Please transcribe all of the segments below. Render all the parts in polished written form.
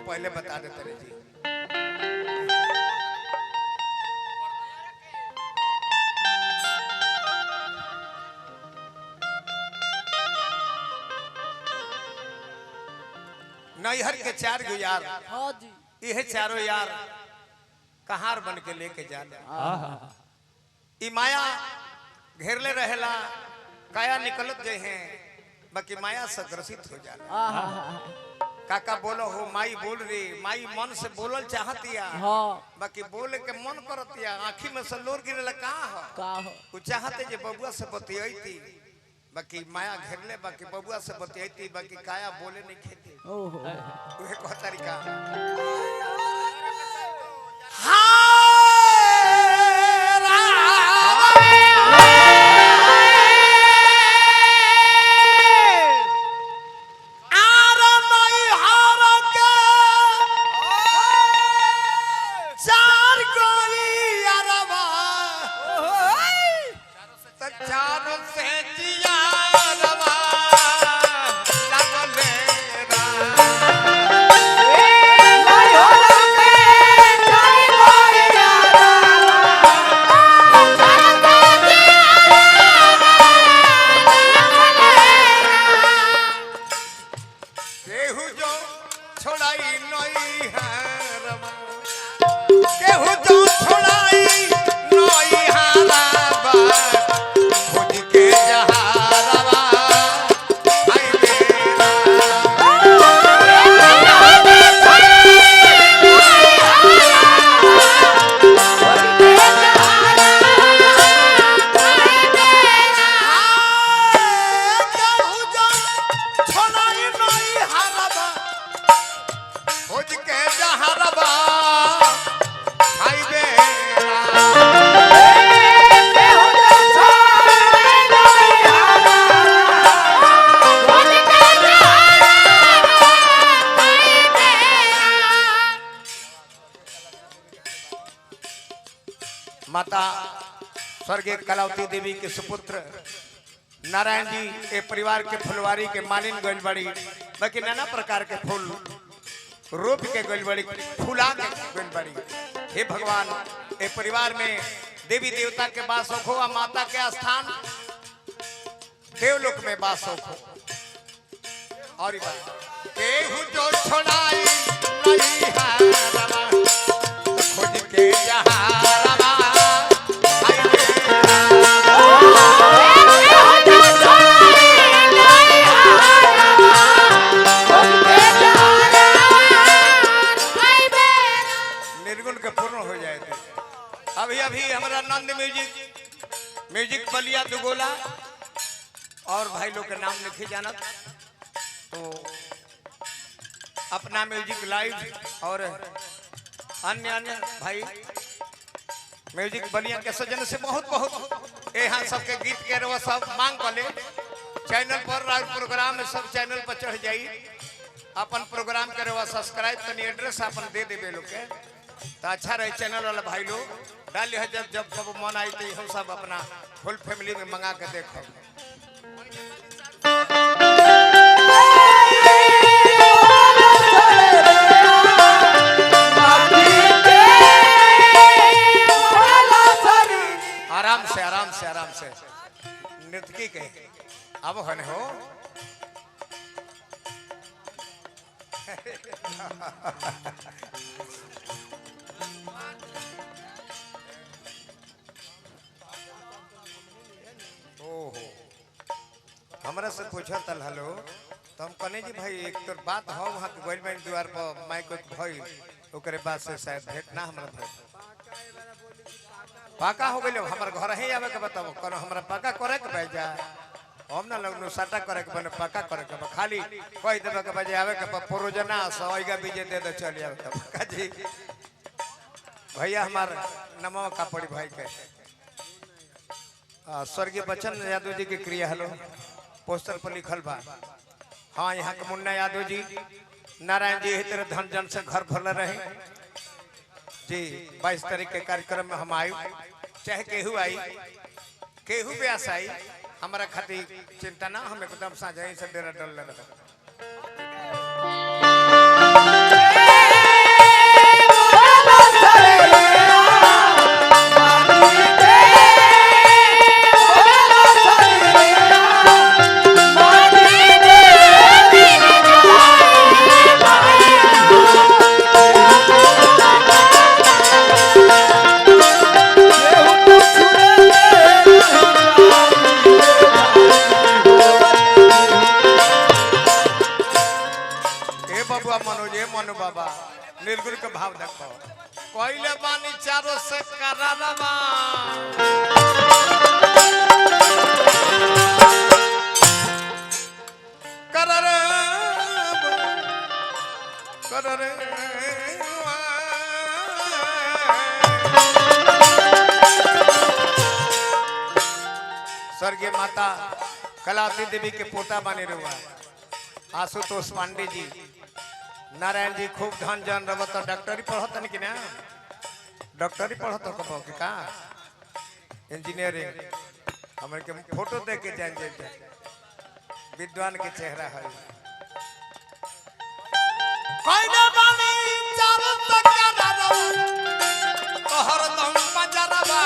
पहले बता देते रहे जी। नैहर के 4 गो यार, हाँ जी, यह चारों यार कहार बन के लेके जाले। ई माया घेरले रहेला, काया निकलत जे हैं, बाकी माया से ग्रसित हो जाला। काका बोलो हो, माई बोल रही, माई मन से बोलल चाहतिया, हाँ बाकी बोले के मन करतिया, आँखी में से लोर गिरला का हो कुछ चाहते जे बबुआ से बतियाईती, बाकी माया घेरले, बाकी बबुआ से बतियाईती, बाकी काया बोले नहीं खेती। ओहो वह को तरीका माता स्वर्गीय कलावती देवी के सुपुत्र नारायण जी ए परिवार के फुलवारी के मालिन गइल बड़ी, बाकी नाना प्रकार के फूल रोप के गइल बड़ी, फुला के गइल बड़ी। हे भगवान, ए परिवार में देवी देवता के वास हो, और माता के स्थान देवलोक में वास हो। और केहू जो छोड़ाई नहीं हारवा, खोज के जहारवा अभी अभी हमारा नंद म्यूजिक बलिया दुगोला और भाई लोग के नाम लिखे जाना, तो अपना म्यूजिक लाइव और अन्य अन्य भाई म्यूजिक बलिया के सजन से बहुत बहुत यहाँ सबके गीत के रवा सब मांग कर ले। चैनल पर प्रोग्राम में सब चैनल पर चढ़ जाई, अपन प्रोग्राम के रवा सब्सक्राइब करनी, एड्रेस अपन दे देवे लोग के, तो अच्छा रहे। चैनल वाला भाई लोग डाल जब जब कब मन आई तो हम सब अपना फुल फैमिली में मंगा के देखो। आराम से आराम से आराम से नृत्य के अब हने हो हमरा से पूछा तल हेलो, तो हम कहने जी भाई एक तो बात हो वहाँ के गवर्नमेंट द्वार पर माइक भई, ओकरे बाद से शायद भेंट ना हमरा भाई पाका हो गइल। हमर घर ही आवे के बताओ, कोनो हमरा पाका करे के भाई जा, हम ना लगनो साटा करे के बने पाका करे के, खाली कह देबे के बजे आवे के प्रोजना सईगा बीजे दे दे चल आवे के पाका जी। भैया हमार नमो का पड़ी भाई के स्वर्गीय बच्चन यादव जी के क्रिया हेलो पोस्टर पर लिखल बा। हाँ, यहाँ के मुन्ना यादव जी, नारायण जी तरह धन जन से घर भरल रहे जी। 22 तारीख के कार्यक्रम में हम आयु, चाहे केहू आई केहू ब्यास आई, हमारा खातिर चिंता ना, हम एकदम साझा से डेरा डल रहे। मनु बाबा निर्गुण के भाव देखो कोइले बानी चारों से करारबा करर करर स्वर्गीय माता कलावती देवी के पोता बने रुआ आशुतोष पांडे जी नारायण जी खूब धन जन रह तो डॉक्टरी पढ़त नहीं कि ना डॉक्टरी पढ़त कहो कि का इंजीनियरिंग हमारे के फोटो देख के जान जाए विद्वान के चेहरा है कोइले बानी चारों तक तो हरदम मजरबा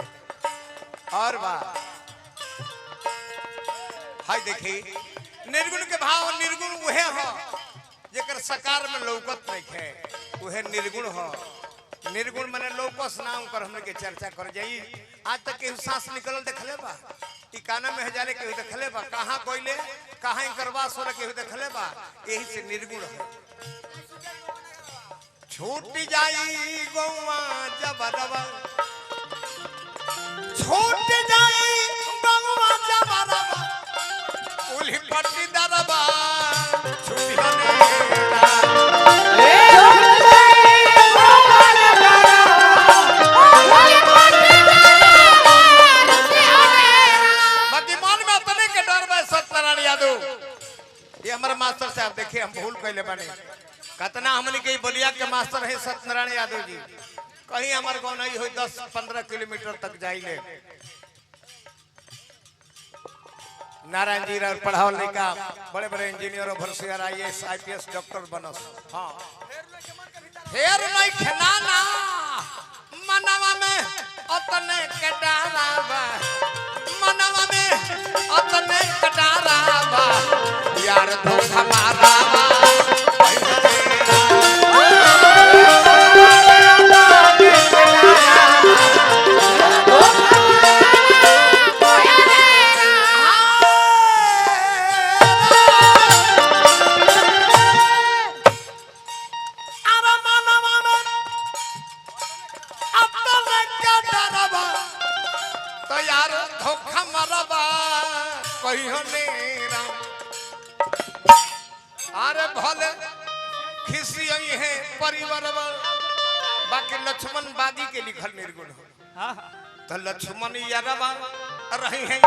और बात हाय देखी निर्गुण के भाव निर्गुण वहे हो जेकर सकार में लौकत नहीं है वहे निर्गुण हो निर्गुण माने लौकस नाम कर हमने के चर्चा कर जाई आज तक के सांस निकल देखले बा ई काना में हजारे के देखले बा कहां कोइले कहां करवा सोरे के देखले बा यही से निर्गुण है छूट जाई गौवा जबरवा छूट जाई गौवा जबरवा उली पट्टी दरबा छूटी हमारे मास्टर साहब देखिए हम भूल कैले बने कतना हमने के बलिया के मास्टर है सत्यनारायण यादव जी कहीं हमारे गाँव नहीं हो 10-15 किलोमीटर तक जाइले नारायण जी पढ़ाओ लड़का बड़े बड़े इंजीनियर भरसियार IAS IPS डॉक्टर बनस हाँ फेर नहीं खनाना मनवा में अतने कटारा बा मनवा में अतने कटारा बा यार धोखा मारा तो यार धोखा मारबा कहियो नेरा अरे भले खिसी है परिवार बाकी लक्ष्मण बाजी के लिखल निर्गुण हो तो लक्ष्मण यारबा रहे हैं